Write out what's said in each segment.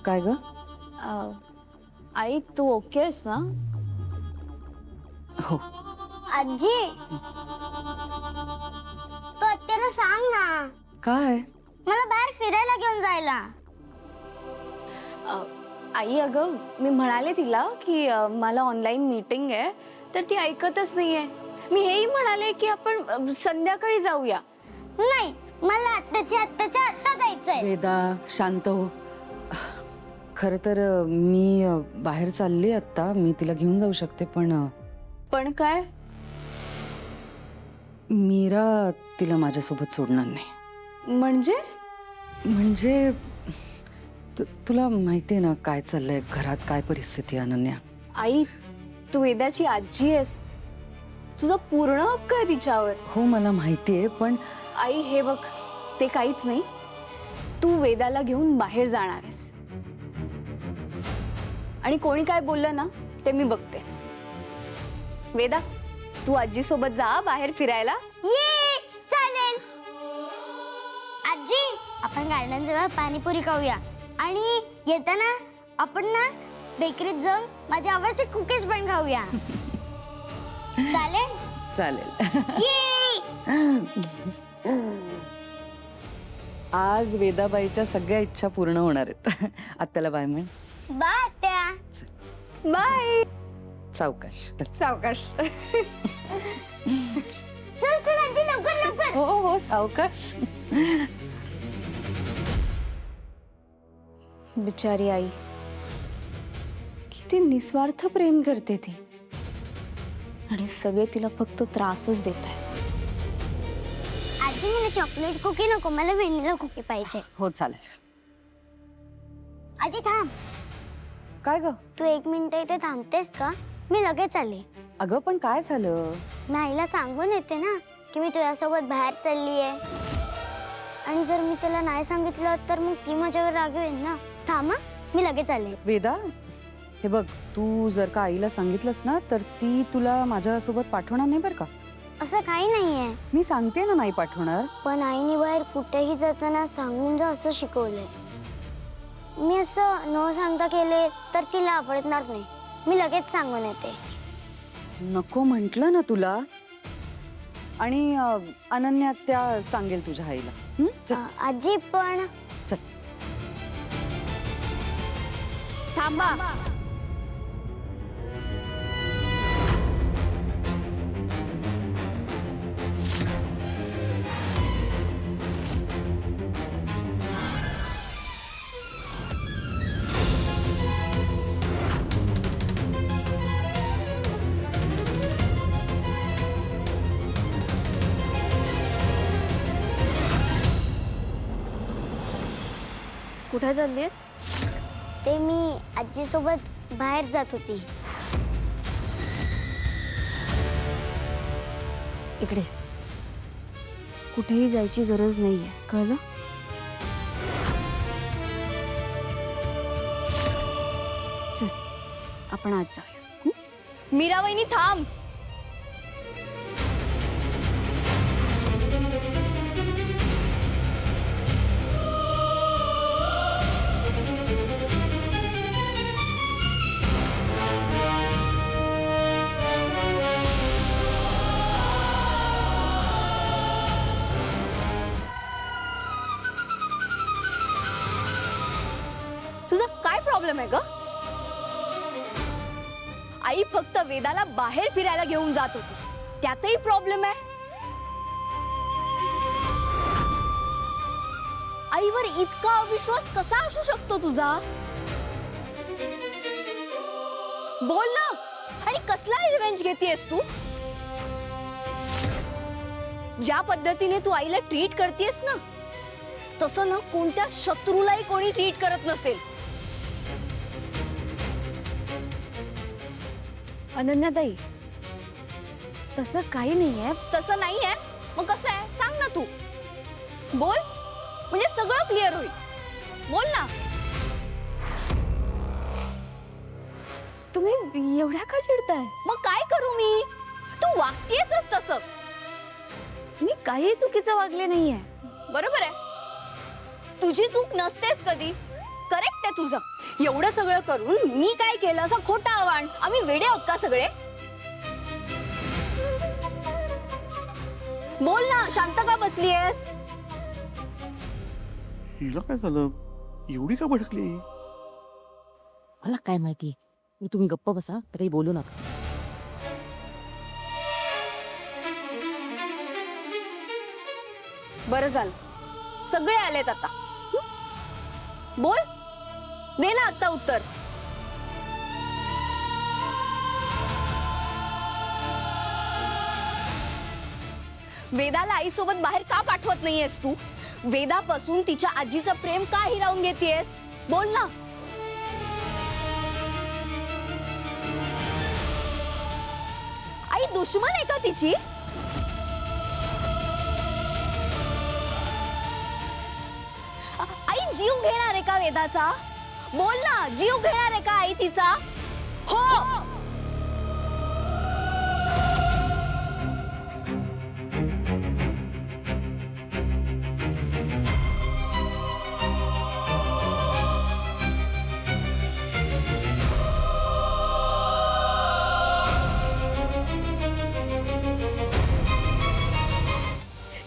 काय ग? आई तू ओके आहेस ना? हो. आजी तू आत्याला सांग ना काय? मला बाहेर फिरायला घेऊन जायला. आई अगं मी म्हणाले तिला की मला ऑनलाईन मीटिंग आहे तर ती ऐकतच नाहीये. मी हेही म्हणाले की आपण संध्याकाळी जाऊया. नाही मला आत्ताच्या आत्ता जायचंय. वेदा शांत हो. खरं तर मी बाहेर चालली आता. मी तिला घेऊन जाऊ शकते पण काय? मीरा तिला माझ्यासोबत सोडणार नाही. म्हणजे तुला माहितीये ना काय चाललंय घरात, काय परिस्थिती आहे अनन्या. आई तू वेदाची आजी आहेस, तुझा पूर्ण हक्क आहे तिच्यावर. हो मला माहितीये पण आई हे बघ ते काहीच नाही. तू वेदाला घेऊन बाहेर जाणार आहेस आणि कोणी काय बोललं ना ते मी बघतेच. वेदा तू आजी सोबत जा बाहेर फिरायला. ये चालेल. आजी आपण गार्डन जवळ पाणीपुरी खाऊया आणि येताना आपण ना बेकरीत जाऊन माझे आवडते कुकीज पण खाऊया. चालेल चालेल. ये आज वेदाबाईच्या सगळ्या इच्छा पूर्ण होणार आहेत. आत्याला बाय म्हण. बाय त्या. बाय. सावकाश. सावकाश. चल चल आजी लवकर लवकर. हो हो सावकाश. बिचारी आई किती निस्वार्थ प्रेम करते ती आणि सगळे तिला फक्त त्रासच देत आहेत. आजी मला चॉकलेट कुकी नको, मला व्हॅनिला कुकी पाहिजे. हो चालेल. आजी थांब. काय ग? तू 1 मिनिट इथे थांबतेस का? मी लगेच आले. अगं पण काय झालं? मी आईला सांगून येते ना की मी तुझ्यासोबत बाहेर चालली आहे. आणि जर मी त्याला नाही सांगितलं तर मग ती माझ्यावर रागवेल ना. थांब हा, मी लगेच आले. वेदा हे बघ तू जर का आईला सांगितलंस ना तर ती तुला माझ्यासोबत पाठवणार नाही बरं का. असं काही नाहीये. मी सांगते ना नाही पाठवणार. पण आईने बाहेर कुठेही जाताना सांगून जा असं शिकवलंय. मी असं न सांगता केले तर तिला आवडणार नाही. मी लगेच सांगून येते. नको म्हंटल ना तुला. आणि अनन्या त्या सांगेल तुझ्या आईला. चल. आजी पण चल. थांबा. कुठे चाललीस? ते मी आजी सोबत बाहेर जात होती. इकडे कुठेही जायची गरज नाहीये, कळलं? चल आपण आज जाऊया. मीरा वहिनी थांब. तुझा काय प्रॉब्लेम आहे ग? आई फक्त वेदाला बाहेर फिरायला घेऊन जात होती, त्यातही प्रॉब्लेम आहे. आईवर इतका अविश्वास कसा असू शकतो तुझा? बोल ना. आणि कसला रिवेंज घेतेस तू? ज्या पद्धतीने तू आईला ट्रीट करतेस ना तसं ना कोणत्या शत्रूलाही कोणी ट्रीट करत नसेल. अनन्याताई तसं काही नाहीये. तसं नाहीये मग कसं आहे सांग ना तू. बोल म्हणजे सगळं क्लिअर होईल. बोल ना. तुम्ही एवढ्या का चिडताय? मग काय करू मी? तू वागतेसच तसं. मी काही चुकीचं वागले नाहीये. बरोबर आहे. तुझी चूक नसतेच कधी. करेक्ट आहे तुझं. एवढं सगळं करून मी काय केलं असं खोटं आव्हान? आम्ही वेडे आहोत का सगळे? बोल ना, शांत का बसलीयस? हिला काय झालं? एवढी का भडकली? मला काय माहिती. तुम्ही गप्प बसा, तर काही बोलू नका. बरं झालं, सगळे आलेत आता. बोल, दे ना आता उत्तर. वेदाला आईसोबत बाहेर का पाठवत नाहीयेस तू? वेदापासून तिच्या आजीचं प्रेम का हिरावून घेतेयस? बोल ना. आई दुश्मन आहे का तिची? आई जीव घेणार आहे का वेदाचा? बोल ना, जीव घेणार आहे का आई तिचा? हो.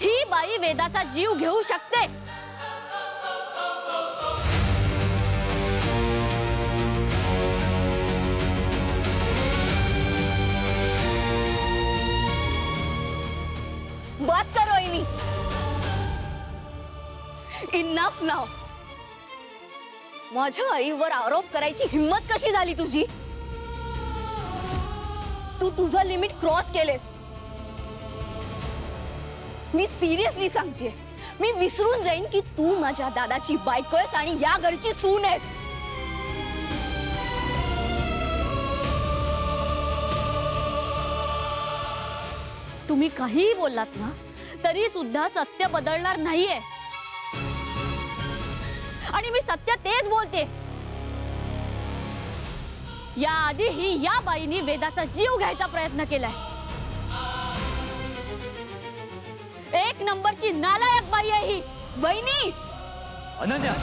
ही बाई वेदाचा जीव घेऊ शकते. बस करो इनी. Enough now. माझ्या आईवर आरोप करायची हिम्मत कशी झाली तुझी? तू तुझं लिमिट क्रॉस केलेस. मी सिरियसली सांगतेय, मी विसरून जाईन की तू माझ्या दादाची बायको आहेस आणि या घरची सून आहेस. तुम्ही काहीही बोललात ना, तरी सुद्धा सत्य बदलणार नाहीये. आणि मी सत्य तेच बोलते. याआधीही या बाईनी वेदाचा जीव घ्यायचा प्रयत्न केलाय. एक नंबरची नालायक बाई आहे ही. वहिनी, अनन्या